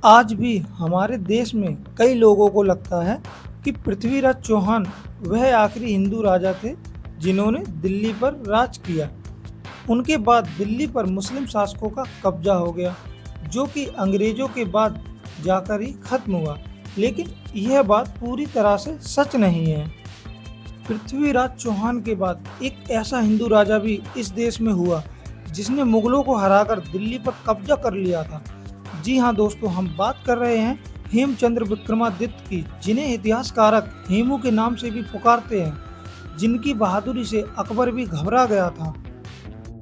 आज भी हमारे देश में कई लोगों को लगता है कि पृथ्वीराज चौहान वह आखिरी हिंदू राजा थे जिन्होंने दिल्ली पर राज किया। उनके बाद दिल्ली पर मुस्लिम शासकों का कब्जा हो गया, जो कि अंग्रेजों के बाद जाकर ही खत्म हुआ। लेकिन यह बात पूरी तरह से सच नहीं है। पृथ्वीराज चौहान के बाद एक ऐसा हिंदू राजा भी इस देश में हुआ जिसने मुगलों को हराकर दिल्ली पर कब्जा कर लिया था। जी हाँ दोस्तों, हम बात कर रहे हैं हेमचंद्र विक्रमादित्य की, जिन्हें इतिहासकारक हेमू के नाम से भी पुकारते हैं, जिनकी बहादुरी से अकबर भी घबरा गया था।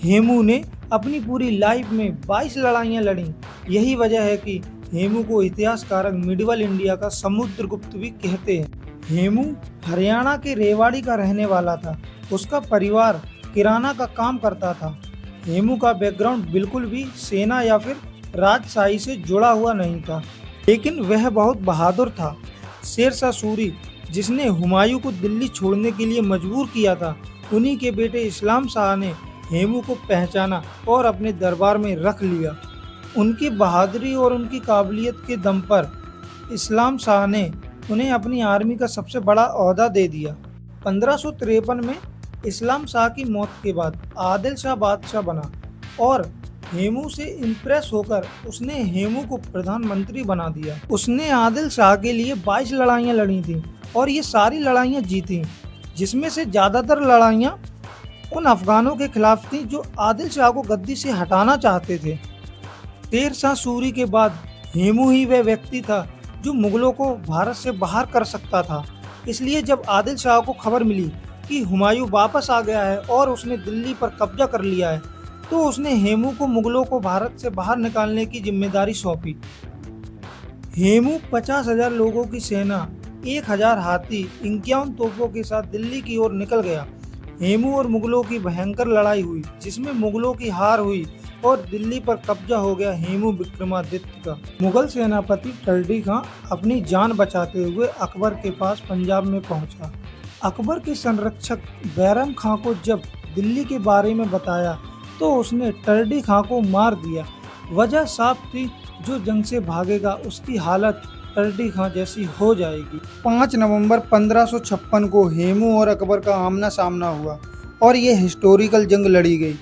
हेमू ने अपनी पूरी लाइफ में 22 लड़ाइयाँ लड़ी। यही वजह है कि हेमू को इतिहासकारक मिडिवल इंडिया का समुद्रगुप्त भी कहते हैं। हेमू हरियाणा के रेवाड़ी का रहने वाला था। उसका परिवार किराना का काम करता था। हेमू का बैकग्राउंड बिल्कुल भी सेना या फिर राजशाही से जुड़ा हुआ नहीं था, लेकिन वह बहुत बहादुर था। शेरशाह सूरी, जिसने हुमायूं को दिल्ली छोड़ने के लिए मजबूर किया था, उन्हीं के बेटे इस्लाम शाह ने हेमू को पहचाना और अपने दरबार में रख लिया। उनकी बहादुरी और उनकी काबिलियत के दम पर इस्लाम शाह ने उन्हें अपनी आर्मी का सबसे बड़ा ओहदा दे दिया। 1553 में इस्लाम शाह की मौत के बाद आदिल शाह बादशाह बना और हेमू से इम्प्रेस होकर उसने हेमू को प्रधानमंत्री बना दिया। उसने आदिल शाह के लिए 22 लड़ाइयाँ लड़ी थी और ये सारी लड़ाइयाँ जीती, जिसमें से ज़्यादातर लड़ाइयाँ उन अफगानों के खिलाफ थी जो आदिल शाह को गद्दी से हटाना चाहते थे। शेरशाह सूरी के बाद हेमू ही वह व्यक्ति था जो मुगलों को भारत से बाहर कर सकता था। इसलिए जब आदिल शाह को खबर मिली कि हुमायूं वापस आ गया है और उसने दिल्ली पर कब्जा कर लिया है, तो उसने हेमू को मुगलों को भारत से बाहर निकालने की जिम्मेदारी सौंपी। हेमू 50,000 लोगों की सेना, 1,000 हाथी, 51 तोपों के साथ दिल्ली की ओर निकल गया। हेमू और मुगलों की भयंकर लड़ाई हुई, जिसमें मुगलों की हार हुई और दिल्ली पर कब्जा हो गया हेमू विक्रमादित्य का। मुगल सेनापति टर्डी खां अपनी जान बचाते हुए अकबर के पास पंजाब में पहुंचा। अकबर के संरक्षक बैरम खां को जब दिल्ली के बारे में बताया तो उसने टर्डी खां को मार दिया। वजह साफ थी, जो जंग से भागेगा उसकी हालत टर्डी खां जैसी हो जाएगी। 5 नवंबर 1556 को हेमू और अकबर का आमना सामना हुआ और ये हिस्टोरिकल जंग लड़ी गई,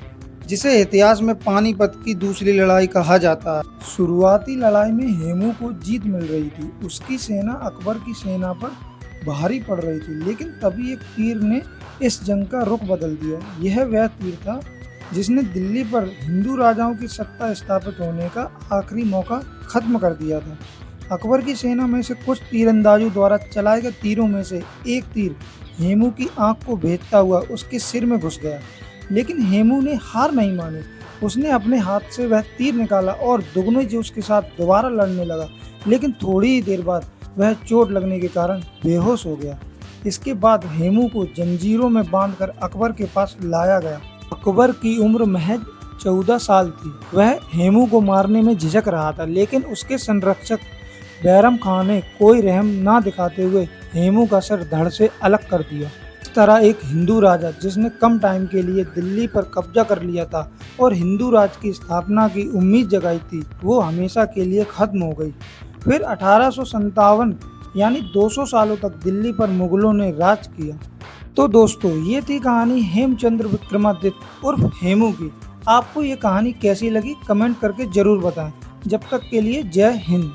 जिसे इतिहास में पानीपत की दूसरी लड़ाई कहा जाता है। शुरुआती लड़ाई में हेमू को जीत मिल रही थी। उसकी सेना अकबर की सेना पर भारी पड़ रही थी, लेकिन तभी एक तीर ने इस जंग का रुख बदल दिया। यह वह तीर था जिसने दिल्ली पर हिंदू राजाओं की सत्ता स्थापित होने का आखिरी मौका खत्म कर दिया था। अकबर की सेना में से कुछ तीरंदाजों द्वारा चलाए गए तीरों में से एक तीर हेमू की आंख को भेदता हुआ उसके सिर में घुस गया, लेकिन हेमू ने हार नहीं मानी। उसने अपने हाथ से वह तीर निकाला और दुगने जी उसके साथ दोबारा लड़ने लगा, लेकिन थोड़ी ही देर बाद वह चोट लगने के कारण बेहोश हो गया। इसके बाद हेमू को जंजीरों में बांधकर अकबर के पास लाया गया। अकबर की उम्र महज 14 साल थी। वह हेमू को मारने में झिझक रहा था, लेकिन उसके संरक्षक बैरम खां ने कोई रहम ना दिखाते हुए हेमू का सर धड़ से अलग कर दिया। इस तरह एक हिंदू राजा, जिसने कम टाइम के लिए दिल्ली पर कब्जा कर लिया था और हिंदू राज की स्थापना की उम्मीद जगाई थी, वो हमेशा के लिए खत्म हो गई। फिर 1857 यानी 200 सालों तक दिल्ली पर मुगलों ने राज किया। तो दोस्तों, ये थी कहानी हेमचंद्र विक्रमादित्य उर्फ हेमू की। आपको ये कहानी कैसी लगी कमेंट करके जरूर बताएं। जब तक के लिए जय हिंद।